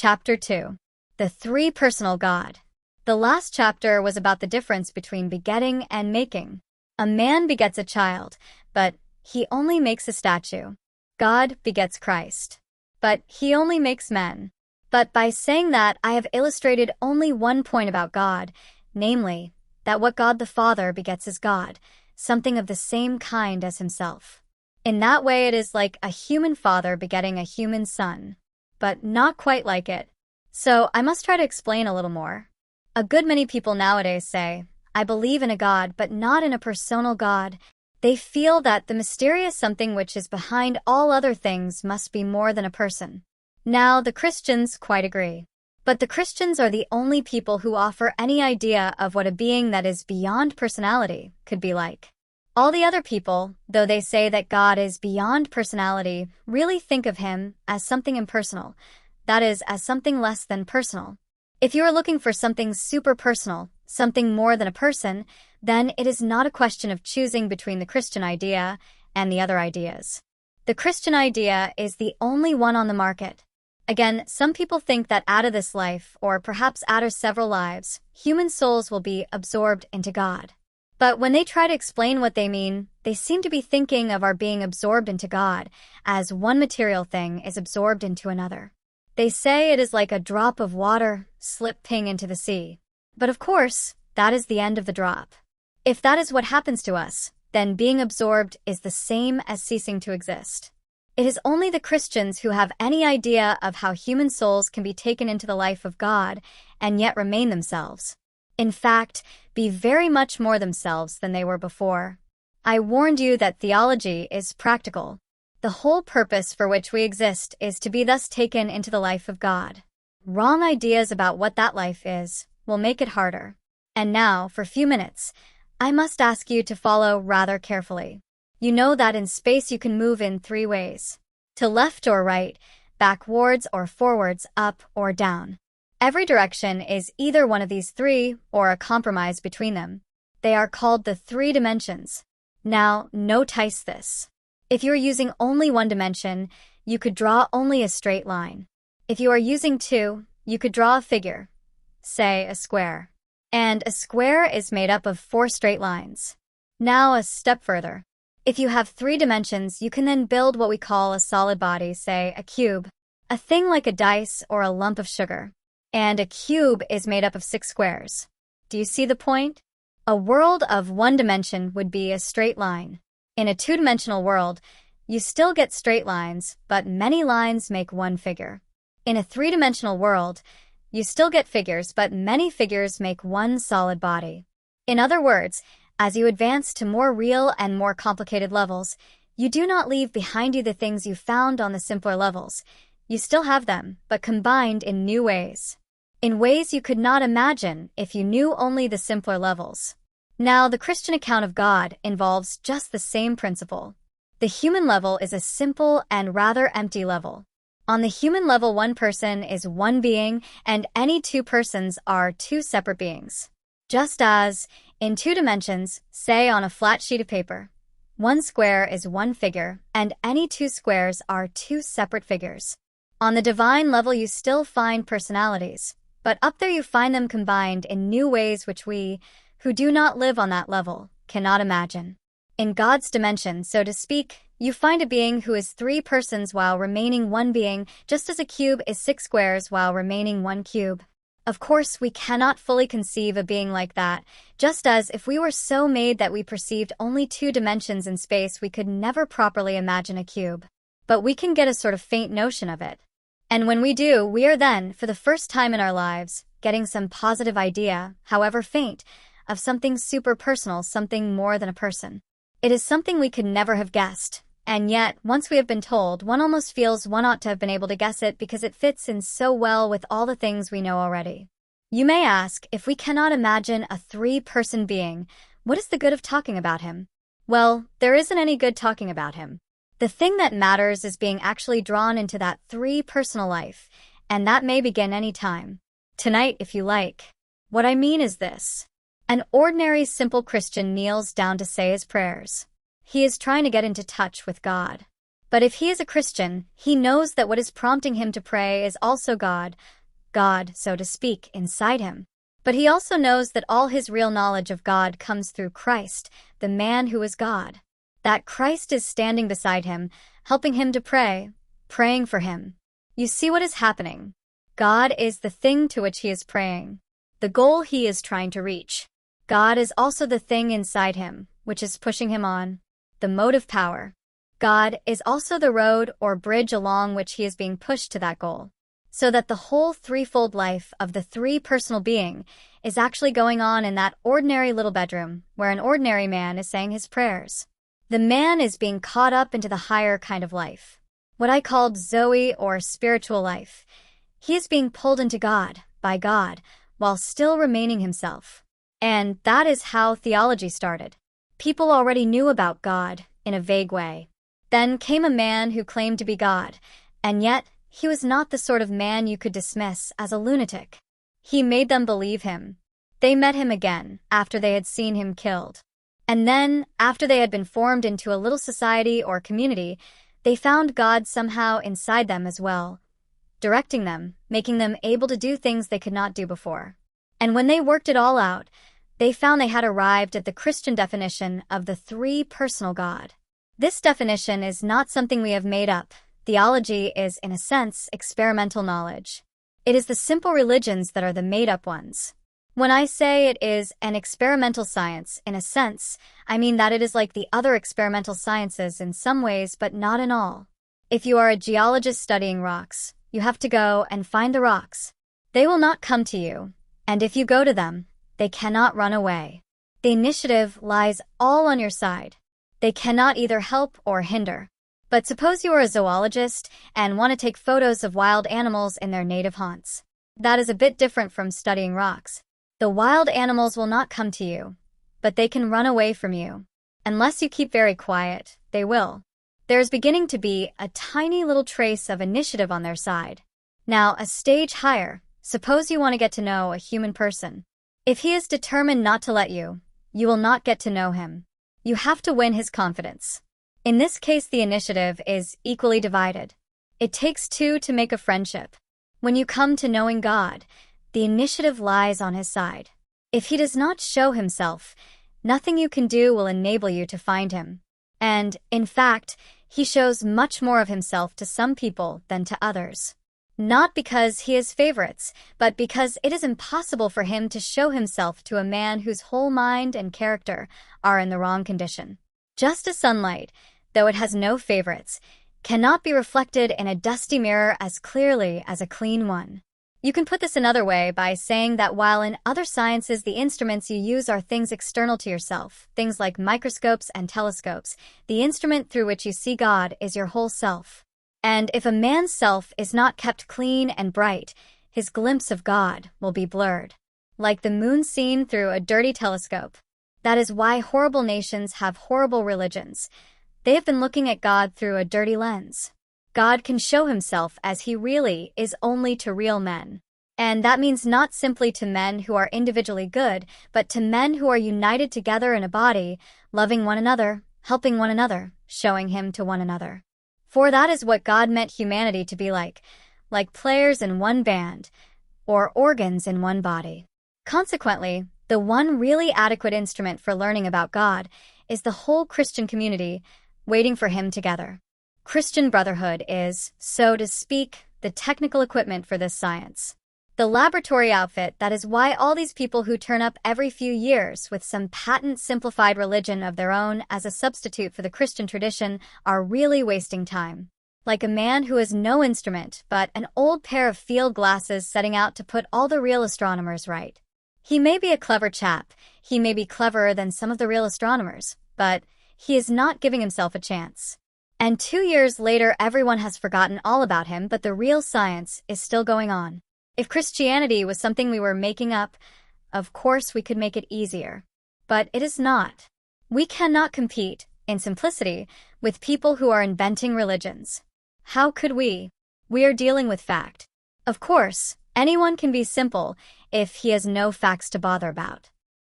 Chapter 2. The Three-Personal God. The last chapter was about the difference between begetting and making. A man begets a child, but he only makes a statue. God begets Christ, but he only makes men. But by saying that, I have illustrated only one point about God, namely, that what God the Father begets is God, something of the same kind as himself. In that way, it is like a human father begetting a human son, but not quite like it. So I must try to explain a little more. A good many people nowadays say, I believe in a God, but not in a personal God. They feel that the mysterious something which is behind all other things must be more than a person. Now, the Christians quite agree. But the Christians are the only people who offer any idea of what a being that is beyond personality could be like. All the other people, though they say that God is beyond personality, really think of him as something impersonal, that is, as something less than personal. If you are looking for something super personal, something more than a person, then it is not a question of choosing between the Christian idea and the other ideas. The Christian idea is the only one on the market. Again, some people think that out of this life, or perhaps out of several lives, human souls will be absorbed into God. But when they try to explain what they mean, they seem to be thinking of our being absorbed into God as one material thing is absorbed into another. They say it is like a drop of water slipping into the sea. But of course, that is the end of the drop. If that is what happens to us, then being absorbed is the same as ceasing to exist. It is only the Christians who have any idea of how human souls can be taken into the life of God and yet remain themselves. In fact, be very much more themselves than they were before. I warned you that theology is practical. The whole purpose for which we exist is to be thus taken into the life of God. Wrong ideas about what that life is will make it harder. And now, for a few minutes, I must ask you to follow rather carefully. You know that in space you can move in three ways: to left or right, backwards or forwards, up or down. Every direction is either one of these three or a compromise between them. They are called the three dimensions. Now, notice this. If you are using only one dimension, you could draw only a straight line. If you are using two, you could draw a figure, say a square. And a square is made up of four straight lines. Now a step further. If you have three dimensions, you can then build what we call a solid body, say a cube, a thing like a dice or a lump of sugar. And a cube is made up of 6 squares. Do you see the point? A world of one dimension would be a straight line. In a two-dimensional world, you still get straight lines, but many lines make one figure. In a three-dimensional world, you still get figures, but many figures make one solid body. In other words, as you advance to more real and more complicated levels, you do not leave behind you the things you found on the simpler levels. You still have them, but combined in new ways. In ways you could not imagine if you knew only the simpler levels. Now, the Christian account of God involves just the same principle. The human level is a simple and rather empty level. On the human level, one person is one being, and any two persons are two separate beings. Just as, in two dimensions, say on a flat sheet of paper, one square is one figure, and any two squares are two separate figures. On the divine level, you still find personalities, but up there you find them combined in new ways which we, who do not live on that level, cannot imagine. In God's dimension, so to speak, you find a being who is three persons while remaining one being, just as a cube is 6 squares while remaining one cube. Of course, we cannot fully conceive a being like that, just as if we were so made that we perceived only 2 dimensions in space, we could never properly imagine a cube. But we can get a sort of faint notion of it. And when we do, we are then, for the first time in our lives, getting some positive idea, however faint, of something super personal, something more than a person. It is something we could never have guessed, and yet, once we have been told, one almost feels one ought to have been able to guess it because it fits in so well with all the things we know already. You may ask, if we cannot imagine a 3-person being, what is the good of talking about him? Well, there isn't any good talking about him. The thing that matters is being actually drawn into that 3-personal life, and that may begin any time. Tonight, if you like. What I mean is this. An ordinary simple Christian kneels down to say his prayers. He is trying to get into touch with God. But if he is a Christian, he knows that what is prompting him to pray is also God, so to speak, inside him. But he also knows that all his real knowledge of God comes through Christ, the man who is God. That Christ is standing beside him, helping him to pray, praying for him. You see what is happening? God is the thing to which he is praying, the goal he is trying to reach. God is also the thing inside him, which is pushing him on, the motive power. God is also the road or bridge along which he is being pushed to that goal. So that the whole threefold life of the three-personal being is actually going on in that ordinary little bedroom where an ordinary man is saying his prayers. The man is being caught up into the higher kind of life, what I called Zoe or spiritual life. He is being pulled into God, by God, while still remaining himself. And that is how theology started. People already knew about God in a vague way. Then came a man who claimed to be God, and yet he was not the sort of man you could dismiss as a lunatic. He made them believe him. They met him again after they had seen him killed. And then, after they had been formed into a little society or community, they found God somehow inside them as well, directing them, making them able to do things they could not do before. And when they worked it all out, they found they had arrived at the Christian definition of the three-personal God. This definition is not something we have made up. Theology is, in a sense, experimental knowledge. It is the simple religions that are the made-up ones. When I say it is an experimental science, in a sense, I mean that it is like the other experimental sciences in some ways, but not in all. If you are a geologist studying rocks, you have to go and find the rocks. They will not come to you, and if you go to them, they cannot run away. The initiative lies all on your side. They cannot either help or hinder. But suppose you are a zoologist and want to take photos of wild animals in their native haunts. That is a bit different from studying rocks. The wild animals will not come to you, but they can run away from you. Unless you keep very quiet, they will. There is beginning to be a tiny little trace of initiative on their side. Now, a stage higher, suppose you want to get to know a human person. If he is determined not to let you, you will not get to know him. You have to win his confidence. In this case, the initiative is equally divided. It takes two to make a friendship. When you come to knowing God, the initiative lies on his side. If he does not show himself, nothing you can do will enable you to find him. And, in fact, he shows much more of himself to some people than to others. Not because he has favorites, but because it is impossible for him to show himself to a man whose whole mind and character are in the wrong condition. Just as sunlight, though it has no favorites, cannot be reflected in a dusty mirror as clearly as a clean one. You can put this another way by saying that while in other sciences the instruments you use are things external to yourself, things like microscopes and telescopes, the instrument through which you see God is your whole self. And if a man's self is not kept clean and bright, his glimpse of God will be blurred, like the moon seen through a dirty telescope. That is why horrible nations have horrible religions. They have been looking at God through a dirty lens. God can show himself as he really is only to real men. And that means not simply to men who are individually good, but to men who are united together in a body, loving one another, helping one another, showing him to one another. For that is what God meant humanity to be like players in one band, or organs in one body. Consequently, the one really adequate instrument for learning about God is the whole Christian community waiting for him together. Christian brotherhood is, so to speak, the technical equipment for this science. The laboratory outfit that is why all these people who turn up every few years with some patent simplified religion of their own as a substitute for the Christian tradition are really wasting time. Like a man who has no instrument but an old pair of field glasses setting out to put all the real astronomers right. He may be a clever chap, he may be cleverer than some of the real astronomers, but he is not giving himself a chance. And 2 years later everyone has forgotten all about him, but the real science is still going on. If Christianity was something we were making up, of course we could make it easier. But it is not. We cannot compete, in simplicity, with people who are inventing religions. How could we? We are dealing with fact. Of course, anyone can be simple if he has no facts to bother about.